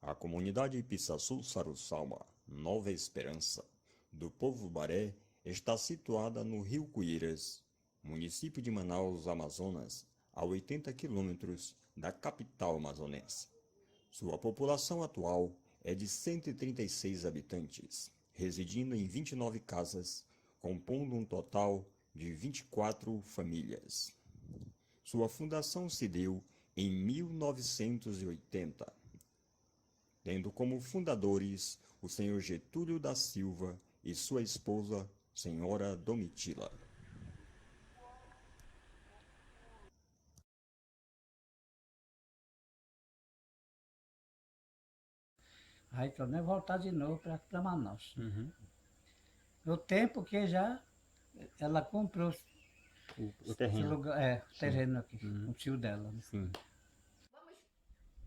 A comunidade Pissaçu Sarussalma, Nova Esperança, do povo Baré, está situada no Rio Cuíras, município de Manaus, Amazonas, a 80 quilômetros da capital amazonense. Sua população atual é de 136 habitantes, residindo em 29 casas, compondo um total de 24 famílias. Sua fundação se deu em 1980, tendo como fundadores o senhor Getúlio da Silva e sua esposa, senhora Domitila. Aí tornei voltar de novo para Manaus. No tempo que já ela comprou O esse terreno. lugar, o terreno aqui, com o tio dela. Né? Sim. Vamos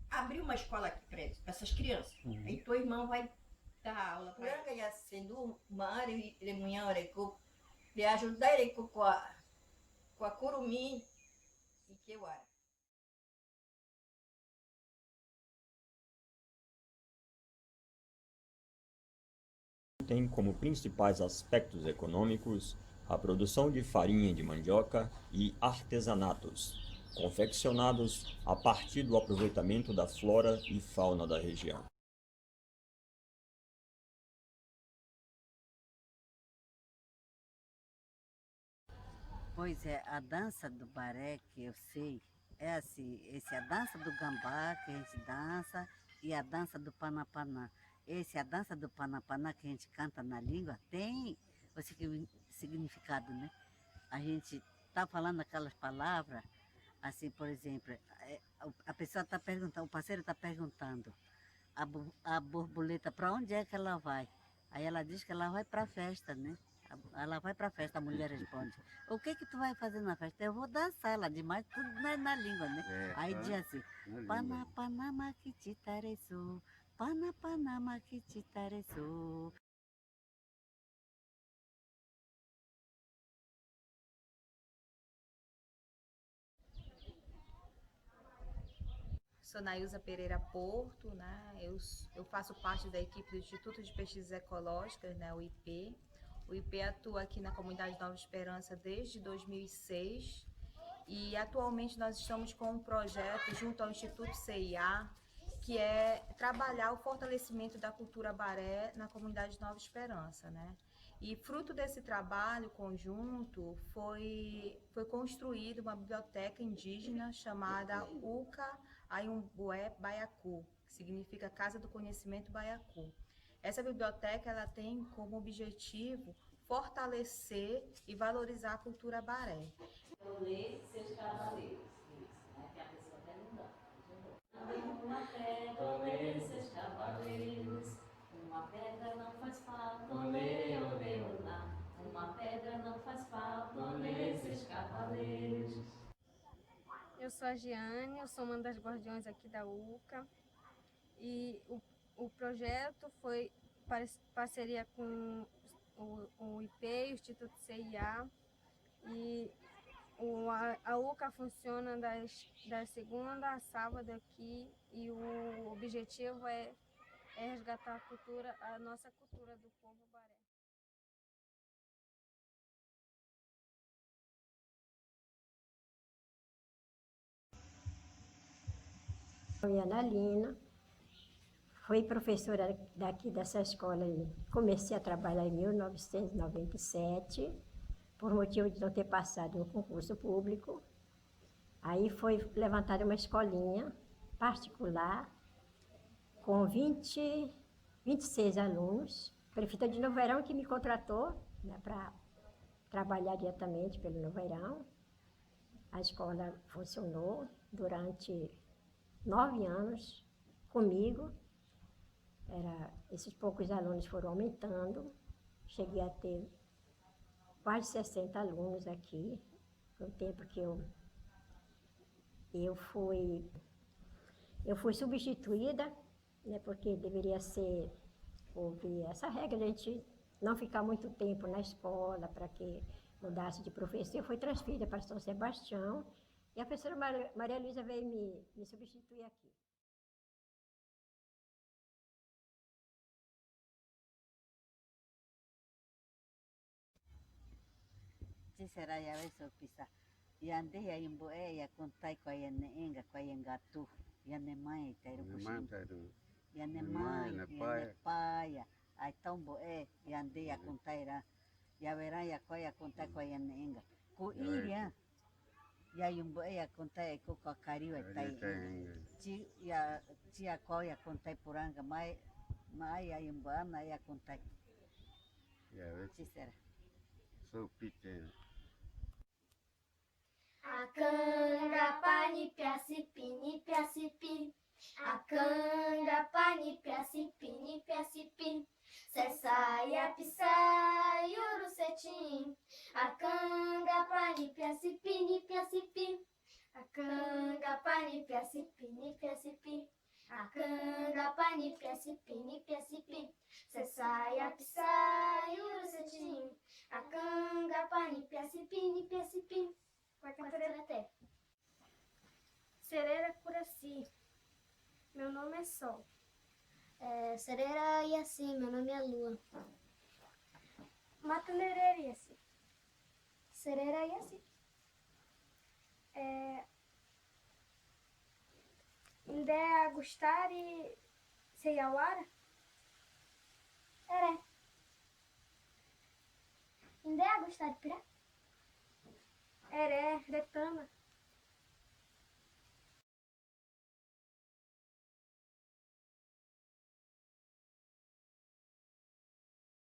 abrir uma escola aqui para essas crianças. Aí tua irmã vai dar aula para eles. Ya sendo mari remunhão reco de ajudar reco com a curumim e queuara. Tem como principais aspectos econômicos a produção de farinha de mandioca e artesanatos, confeccionados a partir do aproveitamento da flora e fauna da região. Pois é, a dança do baré que eu sei é assim, esse é a dança do gambá que a gente dança e a dança do panapanã. Esse, a dança do panapanã que a gente canta na língua, tem o significado, né? A gente tá falando aquelas palavras, assim, por exemplo, a pessoa está perguntando, o parceiro está perguntando, a borboleta, para onde é que ela vai? Aí ela diz que ela vai para a festa, né? Ela vai para a festa, a mulher responde, o que que tu vai fazer na festa? Eu vou dançar, ela demais, tudo na língua, né? Aí diz assim, Panapanama que te tareçou, Panapanama que te tareçou. Sou Nailza Pereira Porto, né? Eu faço parte da equipe do Instituto de Pesquisas Ecológicas, né? O IP. O IP atua aqui na comunidade Nova Esperança desde 2006 e atualmente nós estamos com um projeto junto ao Instituto CIA, que é trabalhar o fortalecimento da cultura baré na comunidade Nova Esperança, né? E fruto desse trabalho conjunto foi construída uma biblioteca indígena chamada Uca Ayumbué Baiacu, que significa Casa do Conhecimento Baiacu. Essa biblioteca ela tem como objetivo fortalecer e valorizar a cultura baré. Ler seus cavaleiros, isso, né? Que a pessoa pergunta. Uma pedra, olê seus cavaleiros. Uma pedra não faz falta, olê, olê, olá. Uma pedra não faz falta, olê seus cavaleiros. Eu sou a Giane, eu sou uma das guardiões aqui da UCA e o projeto foi parceria com o IP, o Instituto CIA, e a UCA funciona das segunda a sábado aqui e o objetivo é resgatar a nossa cultura do povo baré. Foi Ana Lina, fui professora daqui dessa escola e comecei a trabalhar em 1997, por motivo de não ter passado no concurso público. Aí foi levantada uma escolinha particular com 26 alunos. A prefeita de Novo que me contratou, né, para trabalhar diretamente pelo Novo. A escola funcionou durante 9 anos comigo. Esses poucos alunos foram aumentando. Cheguei a ter quase 60 alunos aqui. Foi um tempo que eu fui substituída, né, porque deveria houve essa regra de a gente não ficar muito tempo na escola para que mudasse de professor. Eu fui transferida para São Sebastião e a professora Maria Luísa veio me substituir aqui. Se será ya eso pisa. Yande ya imboe ya contai kwa yenenga kwa yengatu. Yane mai tairu kushi. Yane mai, yane paia. Aí tão boé, yande ya contai ra. Ya verá ya contai kwa yenenga. Ku iria. Ya imboe ya contai ko kwa kariwa tai. Tia qual ya contai puranga mai ya imboana ya contai. Se será. Sou pequeno. A canga pani piacipi, piacipi. A canga pani piacipi, piacipi. Cessaia pisai urucetim. A canga pani piacipi, piacipi. A canga pani piacipi, piacipi. A canga pani piacipi, piacipi. Cessaia pisai urucetim. A canga pani piacipi, piacipi. Vai cantar até. Sereira Curaci. Meu nome é Sol. Sereira Iaci, meu nome é Lua. Matanereira Iaci. Sereira Iaci. Indé Agustari Seiauara. Ere. Indé Agustari Pirá. Eré Retama.